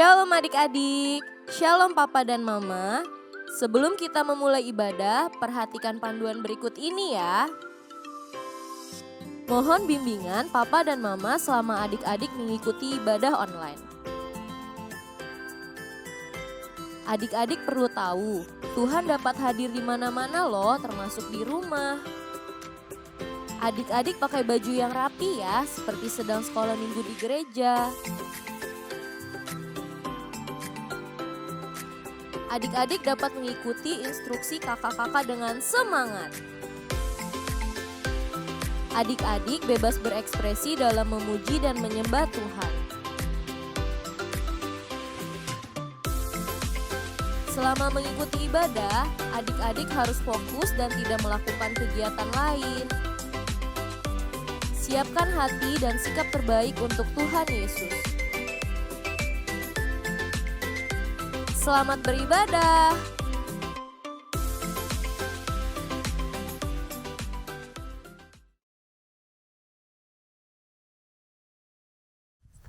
Shalom adik-adik, shalom papa dan mama. Sebelum kita memulai ibadah, perhatikan panduan berikut ini ya. Mohon bimbingan papa dan mama selama adik-adik mengikuti ibadah online. Adik-adik perlu tahu, Tuhan dapat hadir di mana-mana loh, termasuk di rumah. Adik-adik pakai baju yang rapi ya, seperti sedang sekolah minggu di gereja. Adik-adik dapat mengikuti instruksi kakak-kakak dengan semangat. Adik-adik bebas berekspresi dalam memuji dan menyembah Tuhan. Selama mengikuti ibadah, adik-adik harus fokus dan tidak melakukan kegiatan lain. Siapkan hati dan sikap terbaik untuk Tuhan Yesus. Selamat beribadah.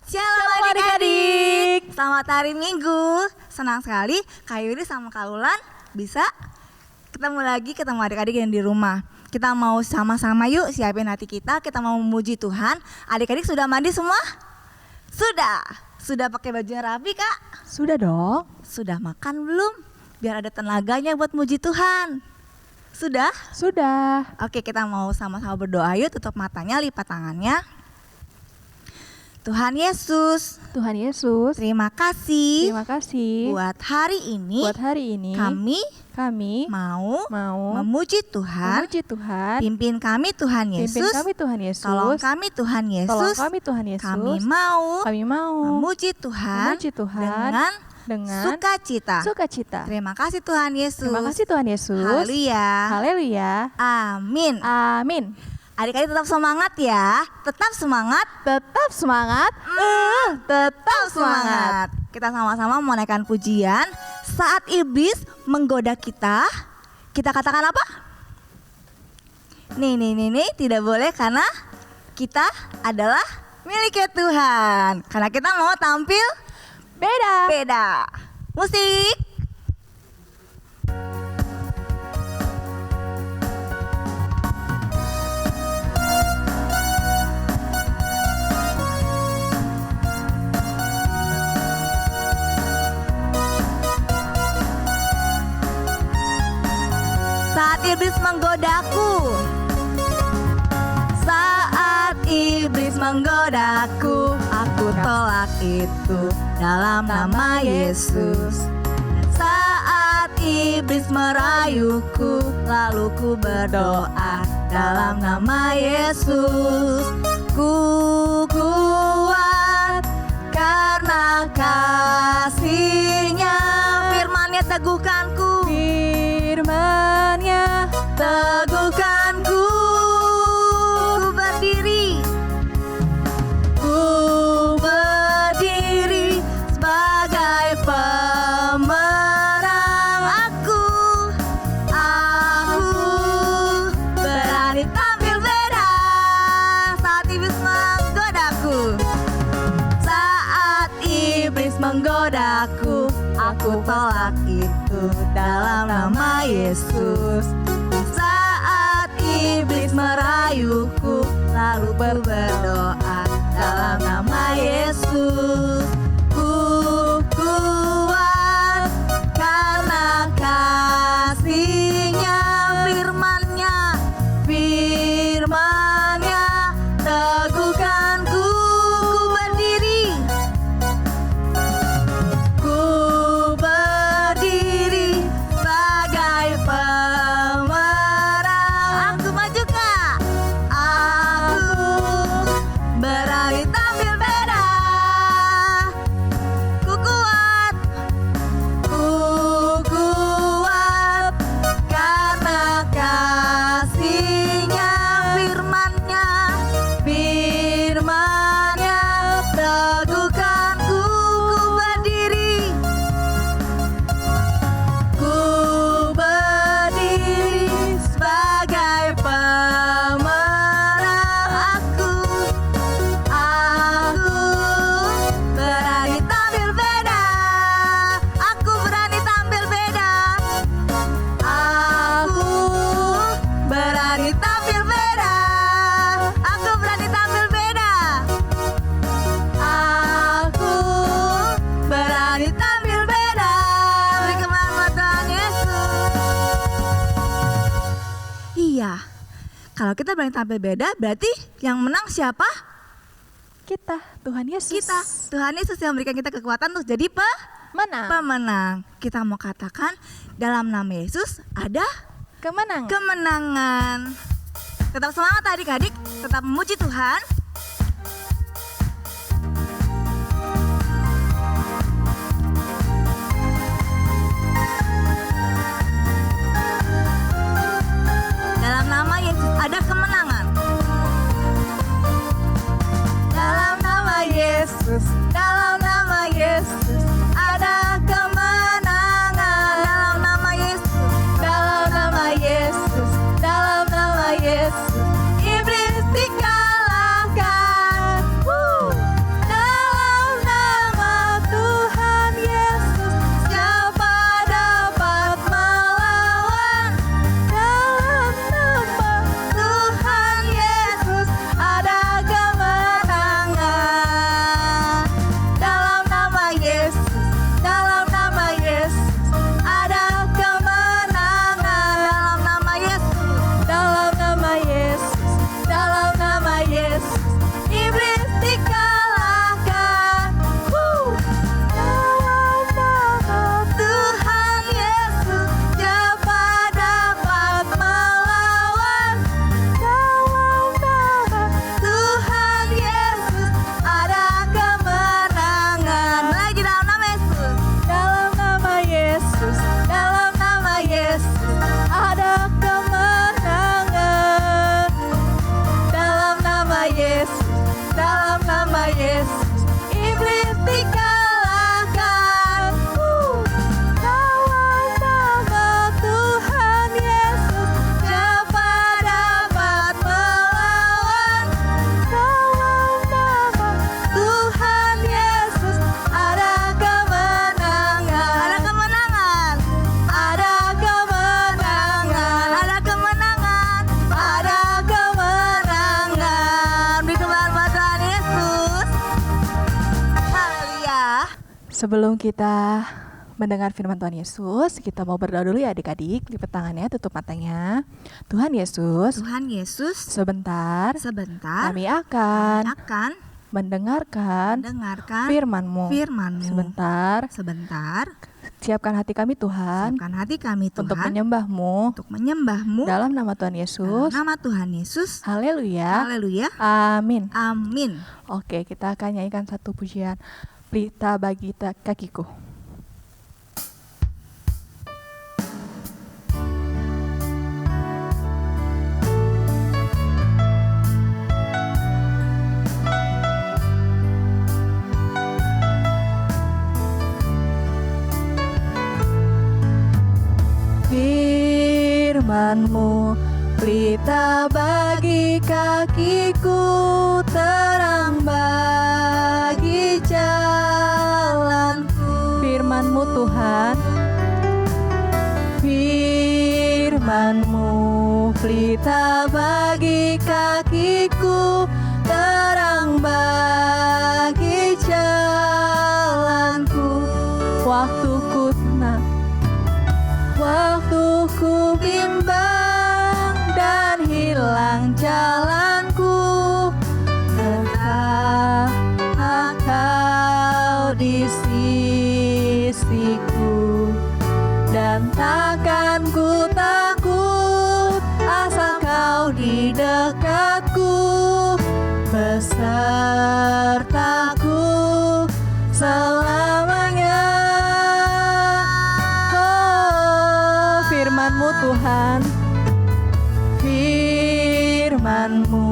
Shalom adik-adik, selamat hari Minggu. Senang sekali Kak Yuri sama Kak Ulan bisa ketemu adik-adik yang di rumah. Kita mau sama-sama yuk siapin hati kita mau memuji Tuhan. Adik-adik sudah mandi semua? Sudah pakai baju yang rapi Kak? Sudah dong. Sudah makan belum? Biar ada tenaganya buat muji Tuhan. Sudah? Sudah. Oke, kita mau sama-sama berdoa yuk, tutup matanya, lipat tangannya. Tuhan Yesus, terima kasih buat hari ini kami mau memuji Tuhan. Pimpin kami Tuhan Yesus. Tolong kami Tuhan Yesus. Kami mau memuji Tuhan dengan sukacita. Terima kasih Tuhan Yesus. Haleluya. Amin. Adik-adik tetap semangat ya. Tetap semangat. Kita sama-sama menaikkan pujian. Saat iblis menggoda kita katakan apa? Nih, tidak boleh karena kita adalah miliknya Tuhan. Karena kita mau tampil beda. Musik. Saat iblis menggodaku, aku tolak itu dalam nama Yesus. Saat iblis merayuku, lalu ku berdoa dalam nama Yesus. Ku kuat karena kasih-Nya, firman-Nya teguhkanku. Teguhkanku, ku berdiri sebagai pemenang. Aku berani tampil beda. Saat iblis menggodaku, aku tolak itu dalam nama Yesus. Saat iblis merayuku, lalu berdoa dalam nama Yesus. Ku kuat karena kasih-Nya, firman-Nya teguhkanku. Ku berdiri sebagai pemenang. Aku maju Kak. Iya. Kalau kita berani tampil beda, berarti yang menang siapa? Kita, Tuhan Yesus. Kita. Tuhan Yesus yang memberikan kita kekuatan untuk jadi Menang. pemenang. Kita mau katakan dalam nama Yesus ada Kemenangan. kemenangan. Tetap semangat adik-adik, tetap memuji Tuhan. Dalam nama Yesus ada kemenangan. Dalam nama Yesus, dalam nama Yesus ada kemenangan. Dalam nama Yesus, dalam nama Yesus, dalam nama Yesus iblis dikalahkan. Dalam nama Tuhan Yesus siapa dapat melawan? Dalam nama Tuhan Yesus ada kemenangan. Dalam nama Yesus, dalam nama Yesus ada kemenangan. Dalam nama Yesus, dalam nama Yesus iblis dikalahkan. Dalam nama Tuhan Yesus siapa dapat melawan? Dalam nama Tuhan Yesus ada kemenangan. Lagi dalam nama Yesus, dalam nama Yesus, dalam nama Yesus ada kemenangan. Dalam nama Yesus, dalam nama Yesus iblis dikalahkan. Dalam nama Tuhan Yesus siapa dapat melawan? Dalam nama Tuhan Yesus ada kemenangan. Ada kemenangan. Ada kemenangan. Ada kemenangan. Ada kemenangan. Beri kemuliaan buat Tuhan Yesus. Haleluya. Sebelum kita mendengar firman Tuhan Yesus, kita mau berdoa dulu ya adik-adik. Lipat tangannya, tutup matanya. Tuhan Yesus, Tuhan Yesus, sebentar sebentar kami akan akan mendengarkan mendengarkan firman-Mu. firman-Mu. Sebentar, Sebentar, siapkan hati kami Tuhan siapkan hati kami Tuhan untuk menyembah-Mu untuk menyembah-Mu dalam nama Tuhan dalam Yesus. nama Tuhan Yesus. Haleluya. Haleluya. Amin. Amin. Oke, kita akan nyanyikan satu pujian. Pelita bagi kakiku. Firman-Mu pelita bagi kakiku, terang bagi jalanku. Firman-Mu Tuhan, firman-Mu pelita bagi kakiku, terang bagi jalanku. Waktuku bimbang dan hilang jalanku, tetap Kau di sisiku, dan takkan ku takut asal Kau di dekatku, besertaku selamanya. Oh, firman-Mu Tuhan, firman-Mu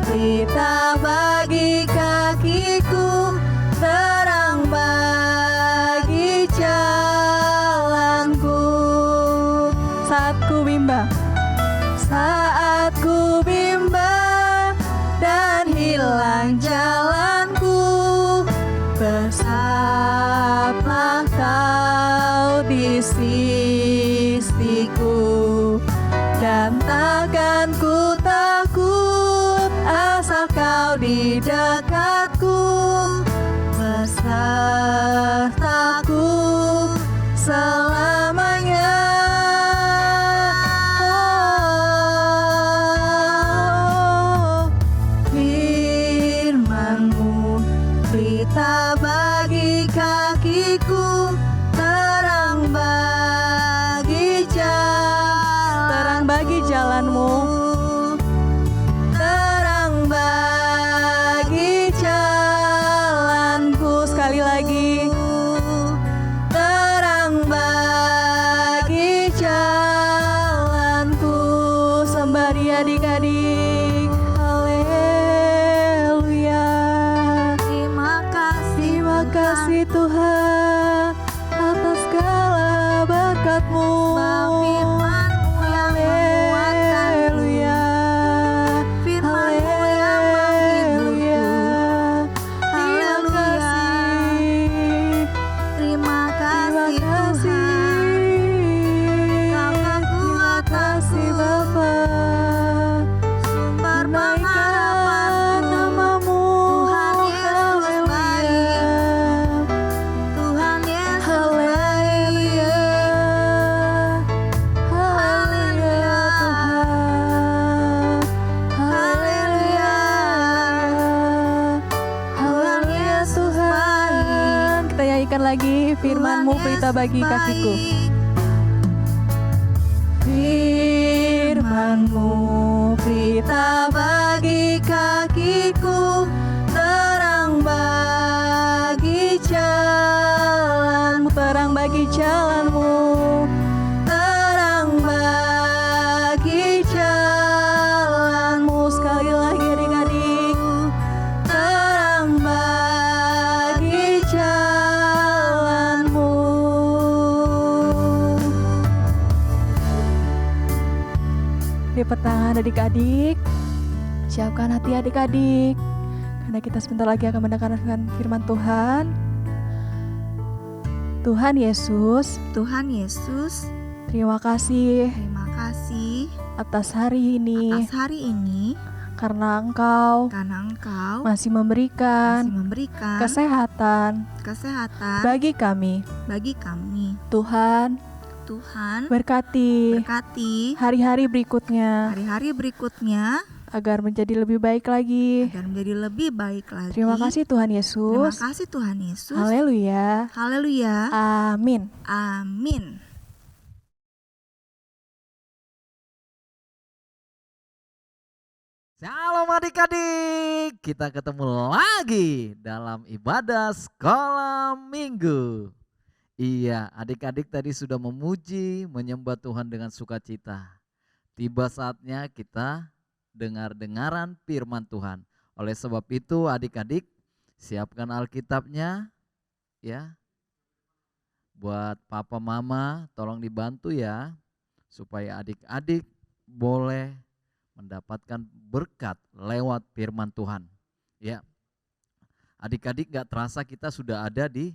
pelita bagi kakiku, terang bagi jalanku. Saat ku bimbang dan hilang jalanku, bersablah Kau di sisiku, dan takkan ku takut asal Kau di dekatku, besertaku selamanya. Oh, jalanmu. Terang bagi jalanku. Sekali lagi. Terang bagi jalanku. Sembari adik-adik. Haleluya. Terima Terima kasih Tuhan atas segala berkat-Mu. firman-Mu yang menguatkan, Haleluya. firman-Mu yang Haleluya. Haleluya. Terima kasih Tuhan, Bapa kasih kuatanku, Bapa. sumber Naikkan pengharapanku. namamu. Tuhan Yesus baik, Tuhan Yesus Haleluya. baik. Haleluya Tuhan. Haleluya. Haleluya Tuhan. Kita nyanyikan lagi firman-Mu berita bagi kakiku. Firman-Mu berita bagi kakiku, terang bagi jalanmu, terang bagi jalanmu, terang bagi jalanmu. Sekali lagi adik-adik, terang bagi jalanmu. Di petang adik-adik, siapkan hati adik-adik, karena kita sebentar lagi akan mendengarkan firman Tuhan. Tuhan Yesus, Tuhan Yesus, terima kasih terima kasih atas hari ini, atas hari ini, karena Engkau karena Engkau masih masih memberikan memberikan kesehatan kesehatan bagi kami. bagi kami. Tuhan, Tuhan berkati berkati hari-hari berikutnya hari-hari berikutnya agar menjadi lebih baik lagi. agar menjadi lebih baik lagi. Terima kasih Tuhan Terima Yesus. kasih Tuhan Yesus. Haleluya. Haleluya. Amin. Amin. Shalom adik-adik, kita ketemu lagi dalam ibadah sekolah minggu. Iya, adik-adik tadi sudah memuji, menyembah Tuhan dengan sukacita. Tiba saatnya kita dengar-dengaran firman Tuhan. Oleh sebab itu adik-adik siapkan Alkitabnya ya. Buat papa mama tolong dibantu ya, supaya adik-adik boleh mendapatkan berkat lewat firman Tuhan. Ya, adik-adik gak terasa kita sudah ada di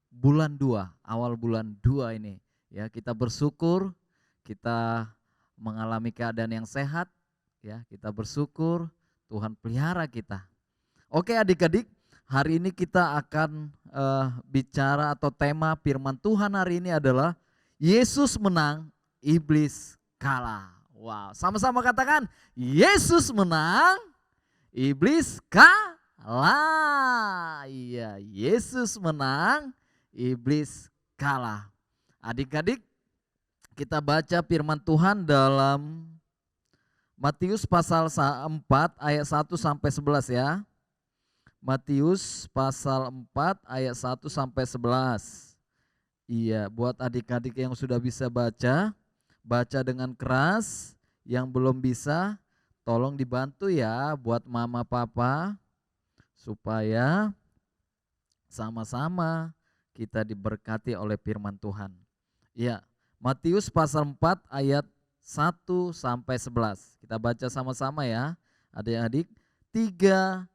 bulan 2, awal bulan 2 ini. Ya, kita bersyukur, kita mengalami keadaan yang sehat. Ya, kita bersyukur Tuhan pelihara kita. Oke adik-adik, hari ini kita akan bicara atau tema firman Tuhan hari ini adalah Yesus menang, iblis kalah. Wow, sama-sama katakan Yesus menang, iblis kalah. Iya, Yesus menang, iblis kalah. Adik-adik, kita baca firman Tuhan dalam Matius pasal 4 ayat 1 sampai 11 ya. Matius pasal 4 ayat 1 sampai 11. Iya, buat adik-adik yang sudah bisa baca dengan keras, yang belum bisa tolong dibantu ya buat mama papa supaya sama-sama kita diberkati oleh firman Tuhan. Ya, Matius pasal 4 ayat 1 sampai 11. Kita baca sama-sama ya. Adik-adik, 3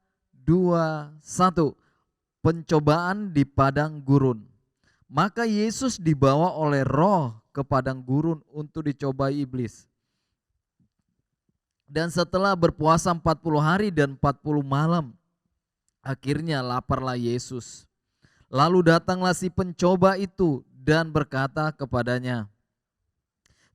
2 1. Pencobaan di padang gurun. Maka Yesus dibawa oleh Roh ke padang gurun untuk dicobai iblis. Dan setelah berpuasa 40 hari dan 40 malam, akhirnya laparlah Yesus. Lalu datanglah si pencoba itu dan berkata kepadanya,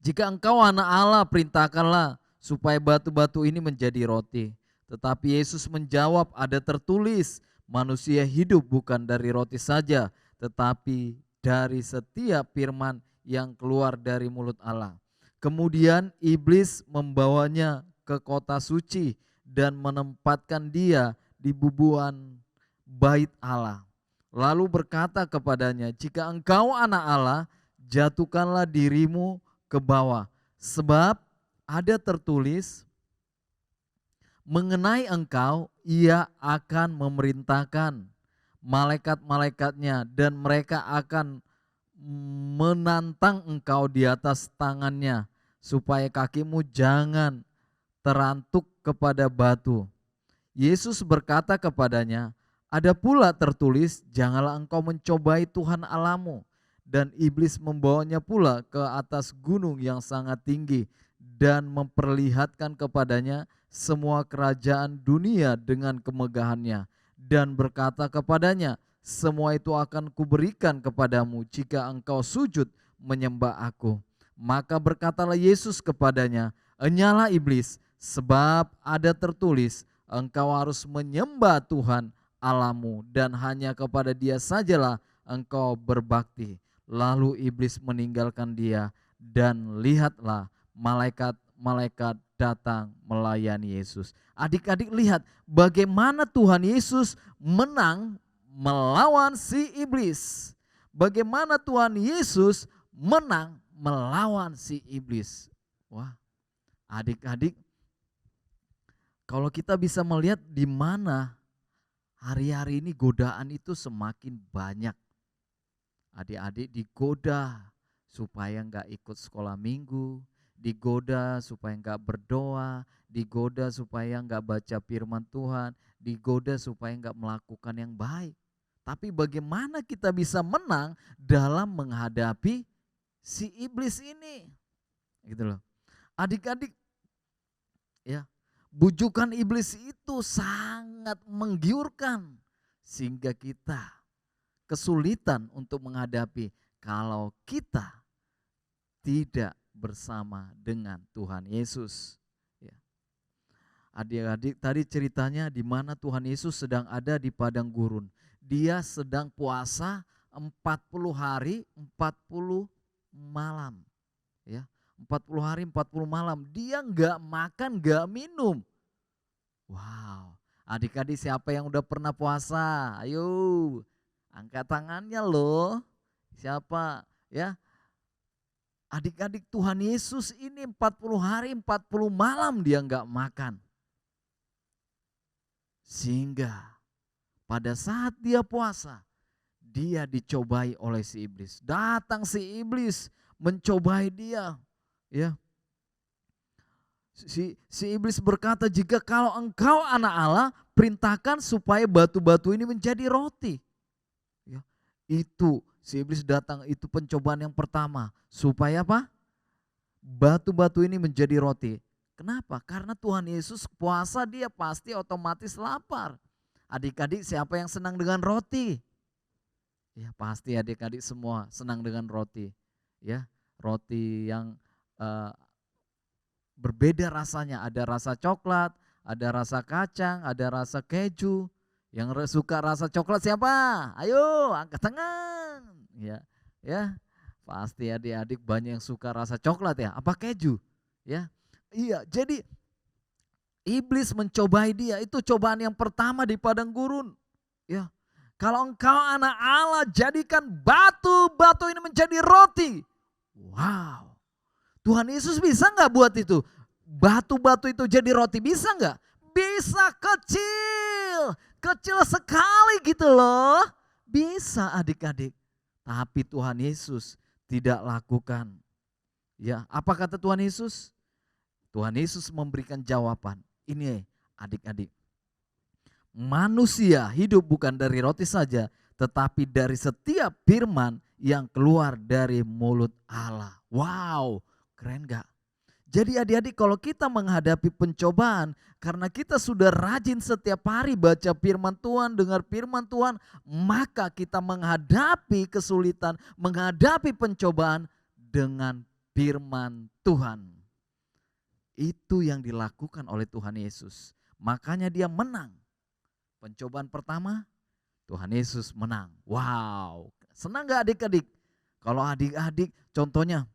"Jika engkau anak Allah, perintahkanlah supaya batu-batu ini menjadi roti." Tetapi Yesus menjawab, "Ada tertulis, manusia hidup bukan dari roti saja, tetapi dari setiap firman yang keluar dari mulut Allah." Kemudian iblis membawanya ke kota suci dan menempatkan dia di bubuan bait Allah. Lalu berkata kepadanya, jika engkau anak Allah, jatuhkanlah dirimu ke bawah. Sebab ada tertulis, mengenai engkau ia akan memerintahkan malaikat-malaikatnya dan mereka akan menantang engkau di atas tangannya supaya kakimu jangan terantuk kepada batu. Yesus berkata kepadanya, ada pula tertulis, janganlah engkau mencobai Tuhan Allahmu. Dan iblis membawanya pula ke atas gunung yang sangat tinggi dan memperlihatkan kepadanya semua kerajaan dunia dengan kemegahannya. Dan berkata kepadanya, semua itu akan kuberikan kepadamu jika engkau sujud menyembah aku. Maka berkatalah Yesus kepadanya, enyalah iblis, sebab ada tertulis, engkau harus menyembah Tuhan Allahmu dan hanya kepada Dia sajalah engkau berbakti. Lalu iblis meninggalkan dia dan lihatlah malaikat-malaikat datang melayani Yesus. Adik-adik lihat bagaimana Tuhan Yesus menang melawan si iblis. Bagaimana Tuhan Yesus menang melawan si iblis. Wah, adik-adik, kalau kita bisa melihat di mana hari-hari ini godaan itu semakin banyak. Adik-adik digoda supaya enggak ikut sekolah minggu, digoda supaya enggak berdoa, digoda supaya enggak baca firman Tuhan, digoda supaya enggak melakukan yang baik. Tapi bagaimana kita bisa menang dalam menghadapi si iblis ini? Gitu loh. Adik-adik, ya, bujukan iblis itu sangat menggiurkan sehingga kita kesulitan untuk menghadapi kalau kita tidak bersama dengan Tuhan Yesus. Ya. Adik-adik tadi ceritanya di mana Tuhan Yesus sedang ada di padang gurun. Dia sedang puasa 40 hari 40 malam. Ya, 40 hari 40 malam. Dia enggak makan, enggak minum. Wow, adik-adik siapa yang udah pernah puasa? Ayo, angkat tangannya loh. Siapa? Ya, adik-adik Tuhan Yesus ini 40 hari 40 malam dia enggak makan. Sehingga pada saat dia puasa, dia dicobai oleh si iblis. Datang si iblis mencobai dia. Ya. Si iblis berkata, jika kalau engkau anak Allah, perintahkan supaya batu-batu ini menjadi roti. Ya. Itu si iblis datang, itu pencobaan yang pertama. Supaya apa? Batu-batu ini menjadi roti. Kenapa? Karena Tuhan Yesus puasa, dia pasti otomatis lapar. Adik-adik siapa yang senang dengan roti? Ya pasti adik-adik semua senang dengan roti. Ya, roti yang berbeda rasanya. Ada rasa coklat, ada rasa kacang, ada rasa keju. Yang suka rasa coklat siapa? Ayo angkat tangan. Ya, ya. Pasti adik-adik banyak yang suka rasa coklat ya. Apa keju? Ya. Iya, jadi iblis mencobai dia, itu cobaan yang pertama di padang gurun. Ya, kalau engkau anak Allah, jadikan batu-batu ini menjadi roti. Wow, Tuhan Yesus bisa nggak buat itu? Batu-batu itu jadi roti bisa nggak? Bisa, kecil sekali gitu loh. Bisa adik-adik, tapi Tuhan Yesus tidak lakukan. Ya, apa kata Tuhan Yesus? Tuhan Yesus memberikan jawaban. Ini adik-adik, manusia hidup bukan dari roti saja, tetapi dari setiap firman yang keluar dari mulut Allah. Wow, keren gak? Jadi adik-adik kalau kita menghadapi pencobaan, karena kita sudah rajin setiap hari baca firman Tuhan, dengar firman Tuhan, maka kita menghadapi kesulitan, menghadapi pencobaan dengan firman Tuhan. Itu yang dilakukan oleh Tuhan Yesus. Makanya dia menang. Pencobaan pertama, Tuhan Yesus menang. Wow, senang gak adik-adik? Kalau adik-adik contohnya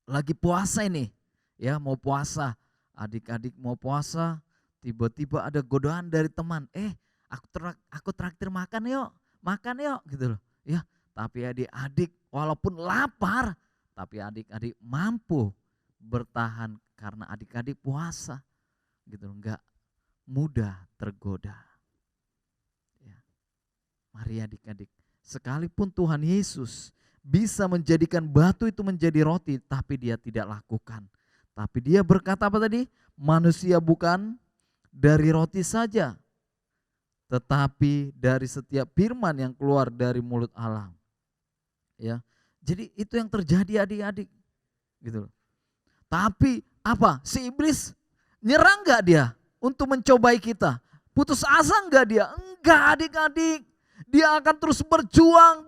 lagi puasa ini, ya mau puasa, adik-adik mau puasa, tiba-tiba ada godaan dari teman, aku traktir makan yuk gitu loh. Ya, tapi adik-adik walaupun lapar, tapi adik-adik mampu bertahan karena adik-adik puasa gitu, enggak mudah tergoda. Ya. Mari adik-adik, sekalipun Tuhan Yesus bisa menjadikan batu itu menjadi roti, tapi dia tidak lakukan. Tapi dia berkata apa tadi? Manusia bukan dari roti saja, tetapi dari setiap firman yang keluar dari mulut Allah. Ya, jadi itu yang terjadi adik-adik, gitu loh. Tapi apa? Si iblis nyerang nggak dia untuk mencobai kita? Putus asa nggak dia? Enggak adik-adik. Dia akan terus berjuang.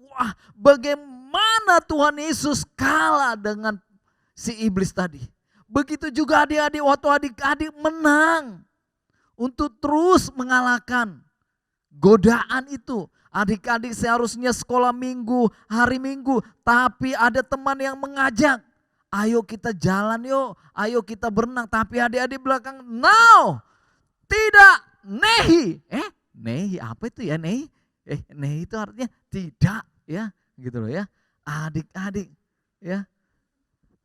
Wah, bagaimana Tuhan Yesus kalah dengan si iblis tadi. Begitu juga adik-adik, waktu adik-adik menang untuk terus mengalahkan godaan itu. Adik-adik seharusnya sekolah minggu, hari minggu, tapi ada teman yang mengajak, ayo kita jalan yuk, ayo kita berenang. Tapi adik-adik belakang, no, tidak, nehi. Nehi apa itu ya nehi? Nehi itu artinya tidak ya, gitu loh ya. Adik-adik ya,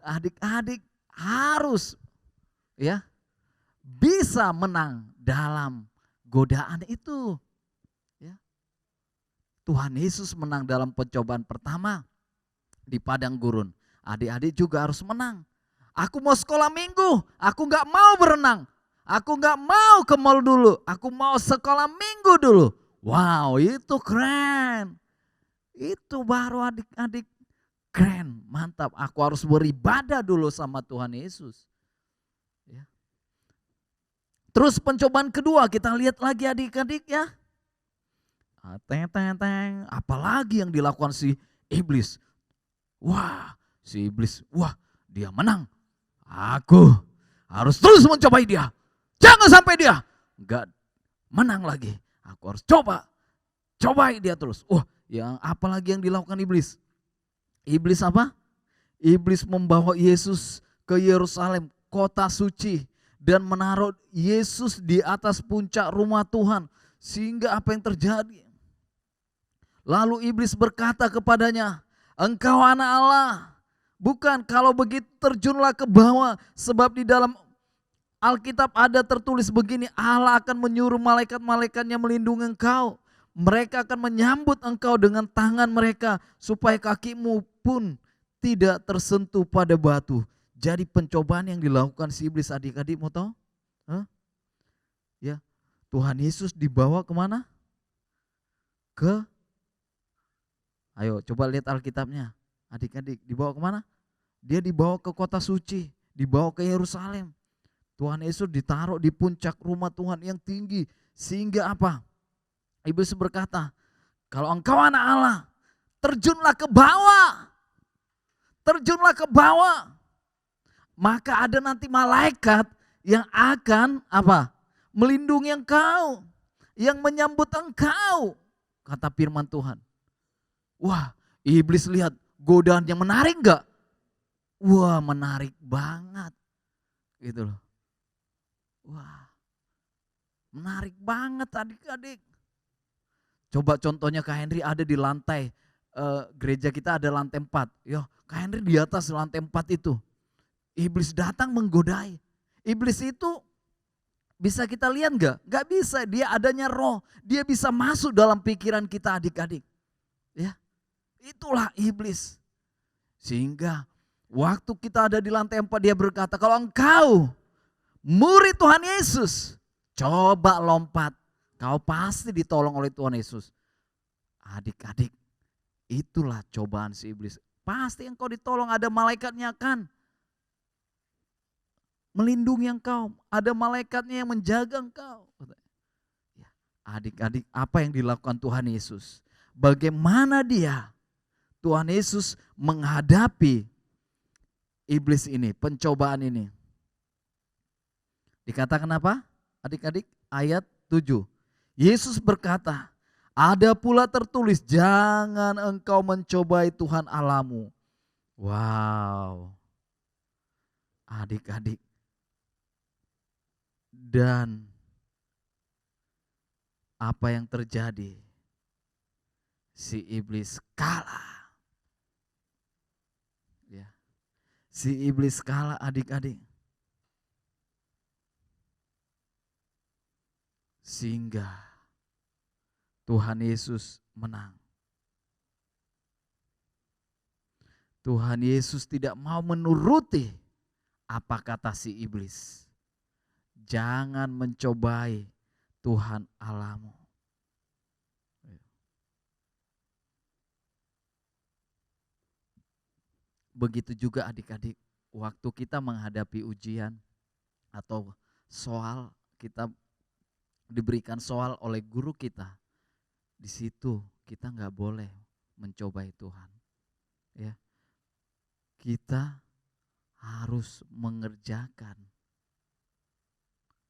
adik-adik harus ya bisa menang dalam godaan itu. Ya. Tuhan Yesus menang dalam pencobaan pertama di padang gurun. Adik-adik juga harus menang. Aku mau sekolah minggu, aku gak mau berenang. Aku gak mau ke mall dulu, aku mau sekolah minggu dulu. Wow, itu keren. Itu baru adik-adik keren, mantap. Aku harus beribadah dulu sama Tuhan Yesus. Ya. Terus pencobaan kedua kita lihat lagi adik-adik ya. Apalagi yang dilakukan si iblis. Wah, si iblis, dia menang. Aku harus terus mencobai dia. Jangan sampai dia enggak menang lagi. Aku harus cobai dia terus. Yang apalagi yang dilakukan iblis? Iblis apa? Iblis membawa Yesus ke Yerusalem, kota suci, dan menaruh Yesus di atas puncak rumah Tuhan. Sehingga apa yang terjadi? Lalu iblis berkata kepadanya, engkau anak Allah. Bukan, kalau begitu terjunlah ke bawah, sebab di dalam Alkitab ada tertulis begini, Allah akan menyuruh malaikat-malaikatnya melindungi engkau. Mereka akan menyambut engkau dengan tangan mereka supaya kakimu pun tidak tersentuh pada batu. Jadi pencobaan yang dilakukan si iblis adik-adik mau tahu? Ya, Tuhan Yesus dibawa kemana? Ayo coba lihat Alkitabnya. Adik-adik dibawa kemana? Dia dibawa ke kota suci, dibawa ke Yerusalem. Tuhan Yesus ditaruh di puncak rumah Tuhan yang tinggi. Sehingga apa? Iblis berkata, kalau engkau anak Allah, terjunlah ke bawah. Terjunlah ke bawah. Maka ada nanti malaikat yang akan apa? Melindungi engkau. Yang menyambut engkau. Kata firman Tuhan. Wah, iblis lihat godaan yang menarik enggak? Wah, menarik banget. Gitu loh. Wah, menarik banget adik-adik. Coba contohnya Kak Henry ada di lantai, gereja kita ada lantai 4. Kak Henry di atas lantai 4 itu. Iblis datang menggodai. Iblis itu bisa kita lihat enggak? Enggak bisa, dia adanya roh. Dia bisa masuk dalam pikiran kita adik-adik. Ya, itulah iblis. Sehingga waktu kita ada di lantai 4 dia berkata, kalau engkau murid Tuhan Yesus, coba lompat. Kau pasti ditolong oleh Tuhan Yesus. Adik-adik, itulah cobaan si iblis. Pasti engkau ditolong, ada malaikatnya kan melindungi engkau. Ada malaikatnya yang menjaga engkau. Ya, adik-adik, apa yang dilakukan Tuhan Yesus? Bagaimana dia, Tuhan Yesus menghadapi iblis ini, pencobaan ini. Dikatakan apa? Adik-adik, ayat 7. Yesus berkata, ada pula tertulis, jangan engkau mencobai Tuhan Allahmu. Wow. Adik-adik. Dan apa yang terjadi? Si iblis kalah. Ya. Si iblis kalah adik-adik. Sehingga Tuhan Yesus menang. Tuhan Yesus tidak mau menuruti apa kata si iblis. Jangan mencobai Tuhan Allahmu. Begitu juga adik-adik, waktu kita menghadapi ujian atau soal, kita diberikan soal oleh guru kita, di situ kita nggak boleh mencobai Tuhan. Ya, kita harus mengerjakan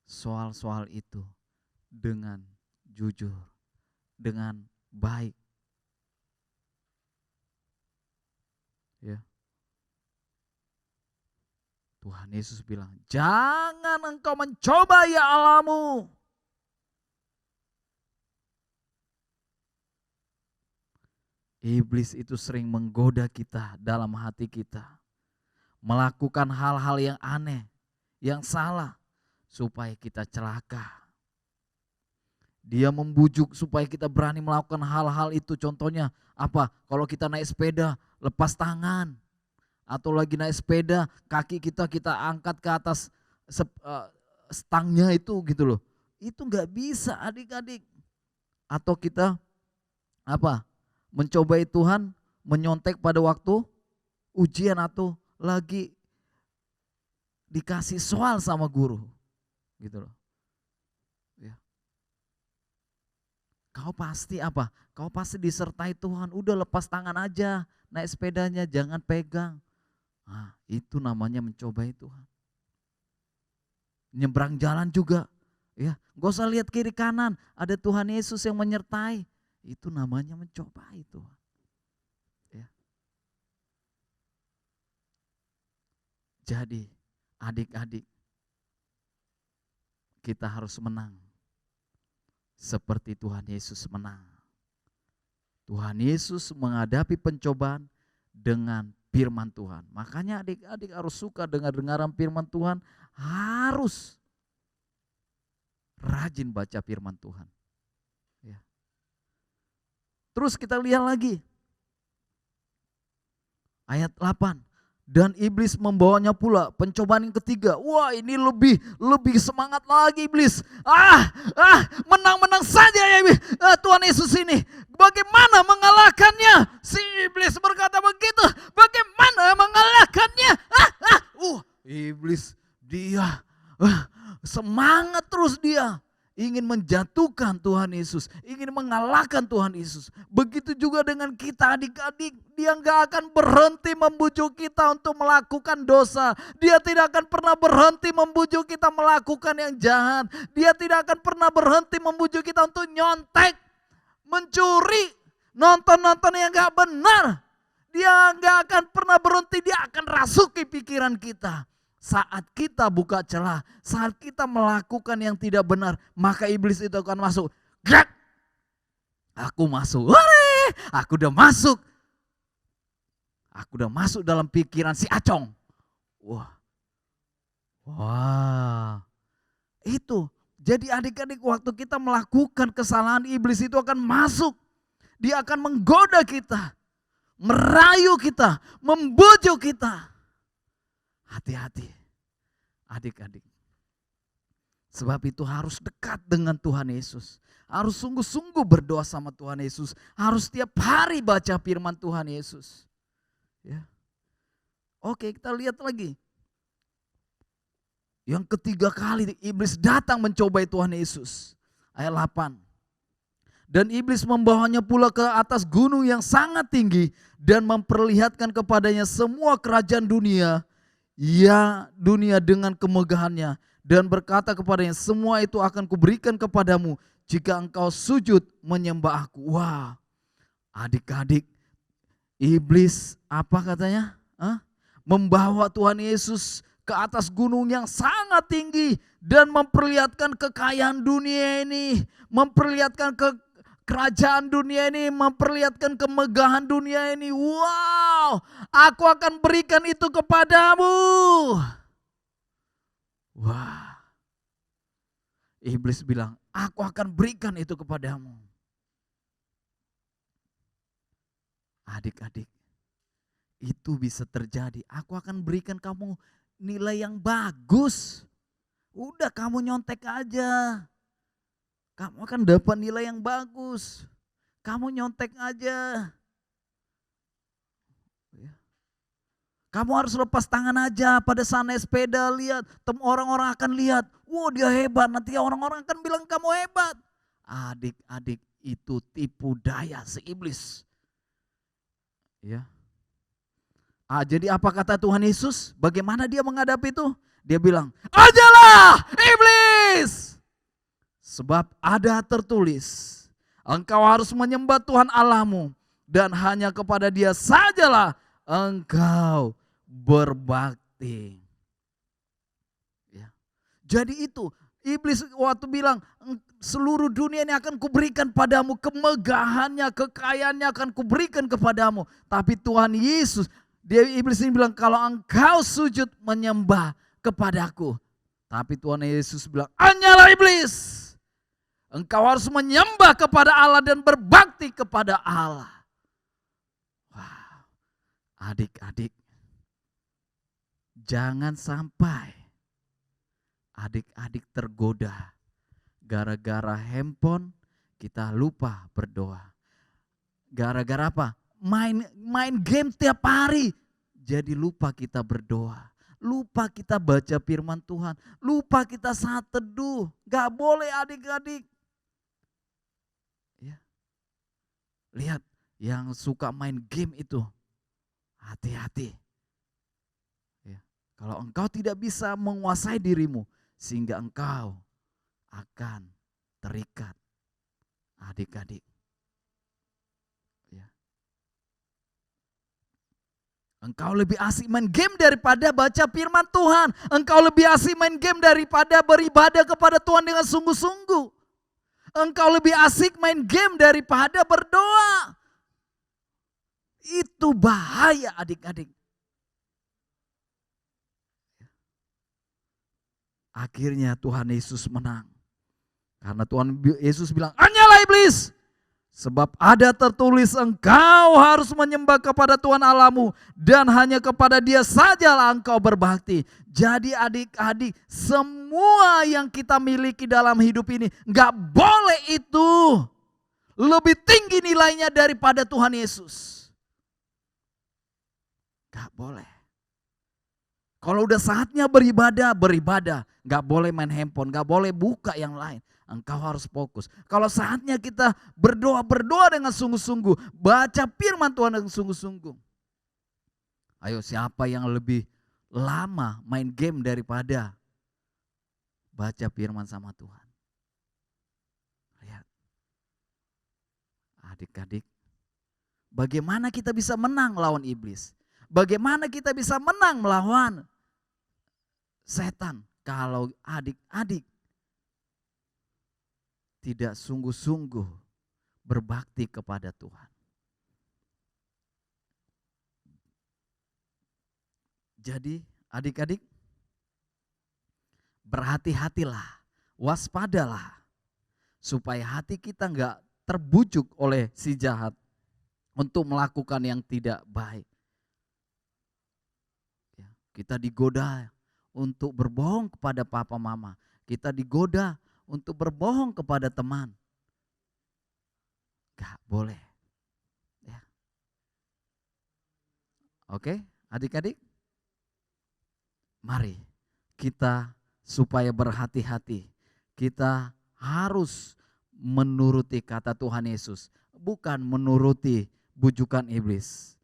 soal-soal itu dengan jujur, dengan baik. Ya. Tuhan Yesus bilang, jangan engkau mencoba ya Allahmu. Iblis itu sering menggoda kita dalam hati kita. Melakukan hal-hal yang aneh, yang salah, supaya kita celaka. Dia membujuk supaya kita berani melakukan hal-hal itu. Contohnya apa? Kalau kita naik sepeda, lepas tangan. Atau lagi naik sepeda, kaki kita angkat ke atas stangnya itu gitu loh. Itu nggak bisa adik-adik. Atau kita apa? Mencobai Tuhan, menyontek pada waktu ujian atau lagi dikasih soal sama guru. Gitu loh. Ya. Kau pasti apa? Kau pasti disertai Tuhan. Udah lepas tangan aja, naik sepedanya jangan pegang. Nah, itu namanya mencobai Tuhan. Nyebrang jalan juga, ya, gak usah lihat kiri kanan, ada Tuhan Yesus yang menyertai. Itu namanya mencobai Tuhan. Ya. Jadi, adik-adik, kita harus menang seperti Tuhan Yesus menang. Tuhan Yesus menghadapi pencobaan dengan firman Tuhan. Makanya adik-adik harus suka dengar-dengaran firman Tuhan, harus rajin baca firman Tuhan. Ya. Terus kita lihat lagi ayat 8. Dan iblis membawanya pula pencobaan yang ketiga. Wah, ini lebih semangat lagi iblis. Menang-menang saja ya Tuhan Yesus ini. Bagaimana mengalahkannya? Si iblis berkata begitu. Bagaimana mengalahkannya? Iblis dia semangat terus dia. Ingin menjatuhkan Tuhan Yesus, ingin mengalahkan Tuhan Yesus. Begitu juga dengan kita adik-adik, dia gak akan berhenti membujuk kita untuk melakukan dosa. Dia tidak akan pernah berhenti membujuk kita melakukan yang jahat. Dia tidak akan pernah berhenti membujuk kita untuk nyontek, mencuri, nonton-nonton yang gak benar. Dia gak akan pernah berhenti, dia akan rasuki pikiran kita. Saat kita buka celah, saat kita melakukan yang tidak benar, maka iblis itu akan masuk. Grak! Aku masuk. Hore! Aku udah masuk. Aku udah masuk dalam pikiran si Acong. Wah. Itu. Jadi adik-adik, waktu kita melakukan kesalahan, iblis itu akan masuk. Dia akan menggoda kita, merayu kita, membujuk kita. Hati-hati adik-adik. Sebab itu harus dekat dengan Tuhan Yesus. Harus sungguh-sungguh berdoa sama Tuhan Yesus. Harus setiap hari baca firman Tuhan Yesus. Ya. Oke, kita lihat lagi. Yang ketiga kali iblis datang mencobai Tuhan Yesus. Ayat 8. Dan iblis membawanya pula ke atas gunung yang sangat tinggi dan memperlihatkan kepadanya semua kerajaan dunia. Ya, dunia dengan kemegahannya, dan berkata kepadanya, semua itu akan kuberikan kepadamu jika engkau sujud menyembah aku. Wah, adik-adik, iblis apa katanya? Membawa Tuhan Yesus ke atas gunung yang sangat tinggi dan memperlihatkan kekayaan dunia ini, memperlihatkan kerajaan dunia ini, memperlihatkan kemegahan dunia ini. Wow, aku akan berikan itu kepadamu. Wah, iblis bilang, aku akan berikan itu kepadamu. Adik-adik, itu bisa terjadi. Aku akan berikan kamu nilai yang bagus. Udah kamu nyontek aja. Kamu akan dapat nilai yang bagus. Kamu nyontek aja. Kamu harus lepas tangan aja pada saat naik sepeda, lihat. Orang-orang akan lihat, wow dia hebat. Nanti orang-orang akan bilang kamu hebat. Adik-adik, itu tipu daya si iblis. Ya. Jadi apa kata Tuhan Yesus? Bagaimana dia menghadapi itu? Dia bilang, ajalah iblis. Sebab ada tertulis, engkau harus menyembah Tuhan Allahmu dan hanya kepada Dia sajalah engkau berbakti. Ya. Jadi itu iblis waktu bilang, seluruh dunia ini akan kuberikan padamu, kemegahannya, kekayaannya akan kuberikan kepadamu. Tapi Tuhan Yesus, iblis ini bilang, kalau engkau sujud menyembah kepadaku. Tapi Tuhan Yesus bilang, hanyalah iblis. Engkau harus menyembah kepada Allah dan berbakti kepada Allah. Wow. Adik-adik, jangan sampai adik-adik tergoda. Gara-gara handphone kita lupa berdoa. Gara-gara apa? Main game tiap hari. Jadi lupa kita berdoa. Lupa kita baca firman Tuhan. Lupa kita saat teduh. Gak boleh adik-adik. Ya. Lihat yang suka main game itu. Hati-hati. Ya. Kalau engkau tidak bisa menguasai dirimu. Sehingga engkau akan terikat. Adik-adik. Ya. Engkau lebih asik main game daripada baca firman Tuhan. Engkau lebih asik main game daripada beribadah kepada Tuhan dengan sungguh-sungguh. Engkau lebih asik main game daripada berdoa. Itu bahaya adik-adik. Akhirnya Tuhan Yesus menang. Karena Tuhan Yesus bilang, hanyalah iblis. Sebab ada tertulis engkau harus menyembah kepada Tuhan Allahmu. Dan hanya kepada Dia sajalah engkau berbakti. Jadi adik-adik, semua yang kita miliki dalam hidup ini gak boleh itu lebih tinggi nilainya daripada Tuhan Yesus. Gak boleh. Kalau udah saatnya beribadah, beribadah. Gak boleh main handphone, gak boleh buka yang lain. Engkau harus fokus. Kalau saatnya kita berdoa dengan sungguh-sungguh. Baca firman Tuhan dengan sungguh-sungguh. Ayo, siapa yang lebih lama main game daripada baca firman sama Tuhan? Lihat. Adik-adik, bagaimana kita bisa menang lawan iblis? Bagaimana kita bisa menang melawan setan kalau adik-adik tidak sungguh-sungguh berbakti kepada Tuhan? Jadi adik-adik, berhati-hatilah, waspadalah, supaya hati kita enggak terbujuk oleh si jahat untuk melakukan yang tidak baik. Kita digoda untuk berbohong kepada papa mama. Kita digoda untuk berbohong kepada teman. Gak boleh. Ya. Oke, adik-adik. Mari kita supaya berhati-hati. Kita harus menuruti kata Tuhan Yesus. Bukan menuruti bujukan iblis.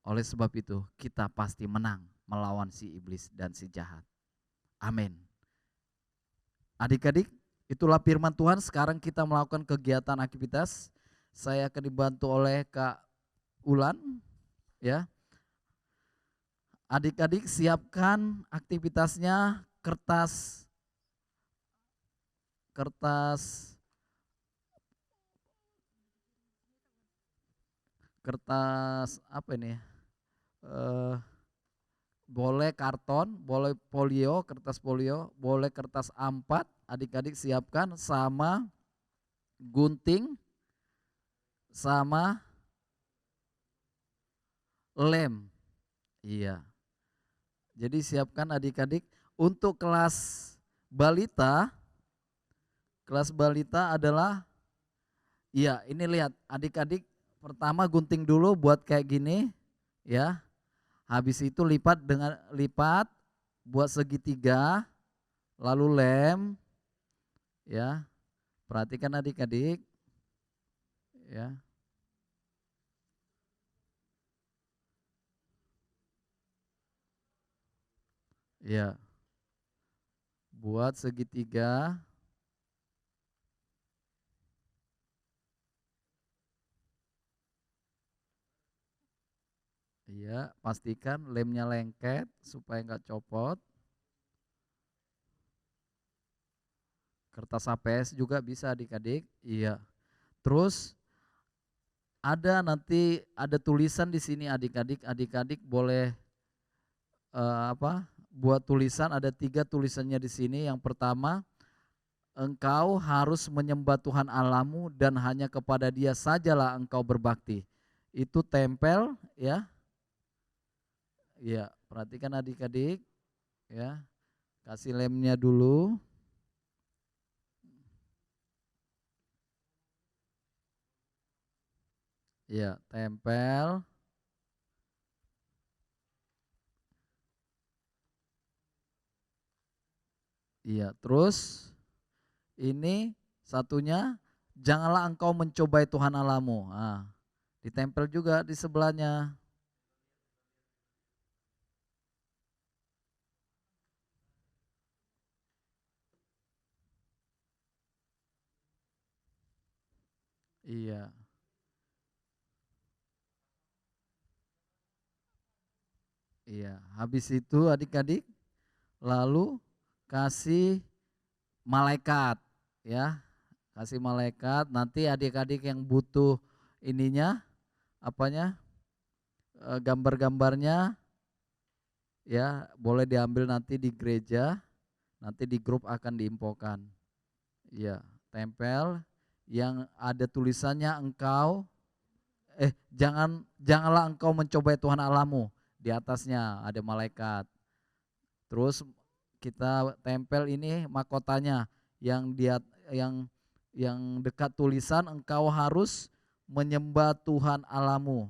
Oleh sebab itu kita pasti menang melawan si iblis dan si jahat. Amin. Adik-adik, itulah firman Tuhan. Sekarang kita melakukan kegiatan aktivitas. Saya akan dibantu oleh Kak Ulan. Ya. Adik-adik siapkan aktivitasnya, kertas kertas kertas apa ini? Eh, boleh karton, boleh polio, kertas polio, boleh kertas A4. Adik-adik siapkan sama gunting sama lem. Iya. Jadi siapkan adik-adik untuk balita. Kelas balita adalah, iya ini lihat adik-adik pertama gunting dulu buat kayak gini ya. Habis itu lipat buat segitiga, lalu lem ya. Perhatikan adik-adik ya. Ya, buat segitiga. Iya, pastikan lemnya lengket supaya nggak copot. Kertas HPS juga bisa adik-adik. Iya. Terus ada tulisan di sini adik-adik. Adik-adik boleh buat tulisan, ada 3 tulisannya di sini. Yang pertama, engkau harus menyembah Tuhan Allahmu dan hanya kepada Dia sajalah engkau berbakti. Itu tempel ya. Ya, perhatikan adik-adik ya. Kasih lemnya dulu. Ya, tempel. Iya, terus ini satunya, janganlah engkau mencobai Tuhan Allahmu. Nah, ditempel juga di sebelahnya. Iya. Iya, habis itu adik-adik lalu kasih malaikat ya. Kasih malaikat, nanti adik-adik yang butuh ininya gambar-gambarnya ya, boleh diambil nanti di gereja, nanti di grup akan diinfokan. Ya, tempel yang ada tulisannya janganlah engkau mencobai Tuhan Allahmu. Di atasnya ada malaikat. Terus kita tempel ini mahkotanya yang dia yang dekat tulisan, engkau harus menyembah Tuhan Allahmu.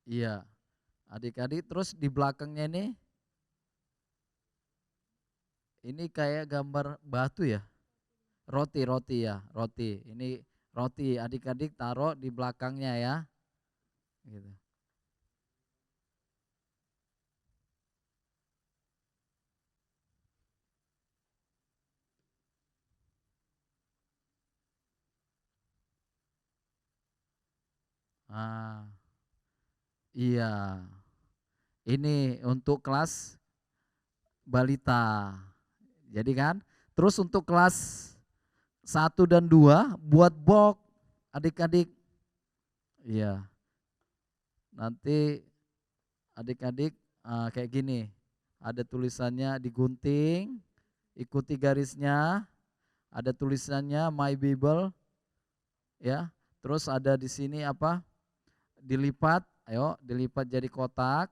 Iya, adik-adik, terus di belakangnya ini kayak gambar batu ya, roti ya, roti. Ini roti, adik-adik taruh di belakangnya ya, gitu. Ah, iya. Ini untuk kelas balita. Jadi kan, terus untuk kelas 1 dan 2 buat box adik-adik. Iya. Nanti adik-adik kayak gini. Ada tulisannya digunting, ikuti garisnya, ada tulisannya My Bible ya. Terus ada di sini dilipat, ayo dilipat jadi kotak.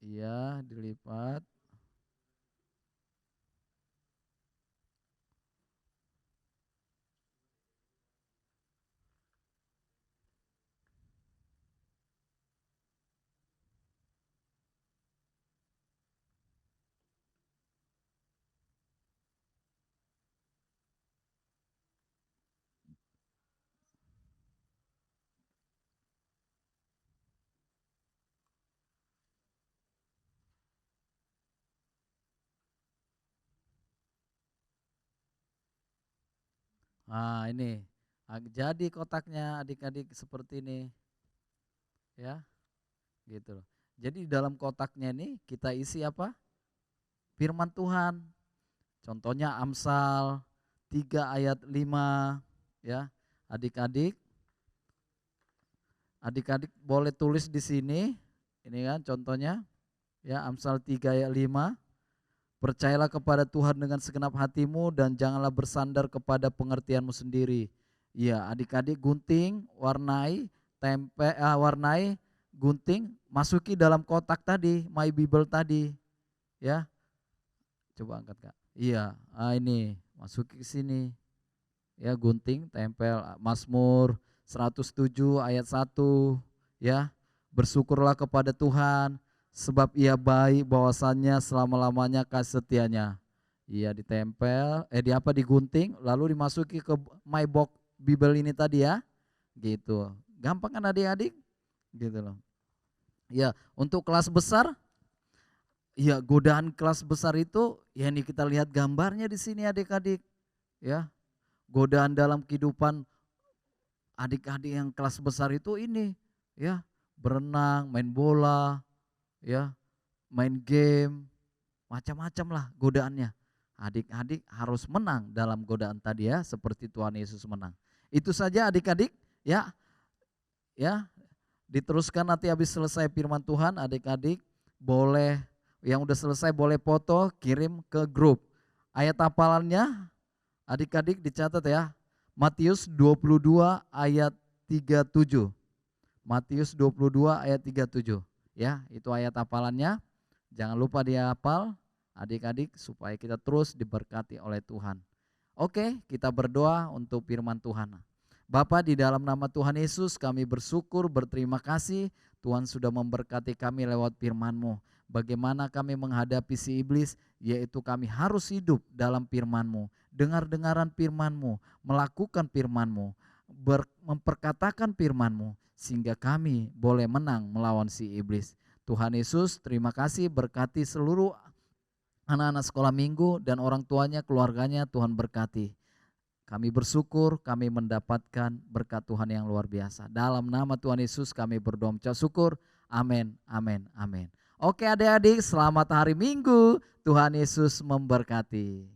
Iya, dilipat. Nah ini, jadi kotaknya adik-adik seperti ini. Ya, gitu loh. Jadi di dalam kotaknya ini kita isi apa? Firman Tuhan. Contohnya Amsal 3 ayat 5 ya. Adik-adik boleh tulis di sini. Ini kan contohnya ya, Amsal 3 ayat 5. Percayalah kepada Tuhan dengan segenap hatimu dan janganlah bersandar kepada pengertianmu sendiri. Ya, adik-adik gunting, warnai, warnai, gunting, masuki dalam kotak tadi, My Bible tadi. Ya. Coba angkat Kak. Iya, ini masuki ke sini. Ya, gunting, tempel Mazmur 107 ayat 1 ya. Bersyukurlah kepada Tuhan sebab ia baik, bahwasannya selama-lamanya kasih setianya. Iya, ditempel, digunting lalu dimasuki ke My Book Bible ini tadi ya. Gitu. Gampang kan adik-adik? Gitu loh. Ya, untuk kelas besar, ya godaan kelas besar itu ya ini kita lihat gambarnya di sini adik-adik. Ya. Godaan dalam kehidupan adik-adik yang kelas besar itu ini ya, berenang, main bola, ya, main game, macam-macam lah godaannya. Adik-adik harus menang dalam godaan tadi ya, seperti Tuhan Yesus menang. Itu saja adik-adik ya. Ya, diteruskan nanti habis selesai firman Tuhan, adik-adik boleh yang udah selesai boleh foto kirim ke grup. Ayat hafalannya adik-adik dicatat ya. Matius 22 ayat 37. Matius 22 ayat 37. Ya, itu ayat hafalannya. Jangan lupa dihafal adik-adik supaya kita terus diberkati oleh Tuhan. Oke, kita berdoa untuk firman Tuhan. Bapa, di dalam nama Tuhan Yesus kami bersyukur, berterima kasih Tuhan sudah memberkati kami lewat firman-Mu. Bagaimana kami menghadapi si iblis, yaitu kami harus hidup dalam firman-Mu, dengar-dengaran firman-Mu, melakukan firman-Mu, memperkatakan firman-Mu, sehingga kami boleh menang melawan si iblis. Tuhan Yesus, terima kasih, berkati seluruh anak-anak sekolah minggu dan orang tuanya, keluarganya, Tuhan berkati. Kami bersyukur, kami mendapatkan berkat Tuhan yang luar biasa. Dalam nama Tuhan Yesus kami berdoa mengucap syukur. Amin, amin, amin. Oke adik-adik, selamat hari Minggu. Tuhan Yesus memberkati.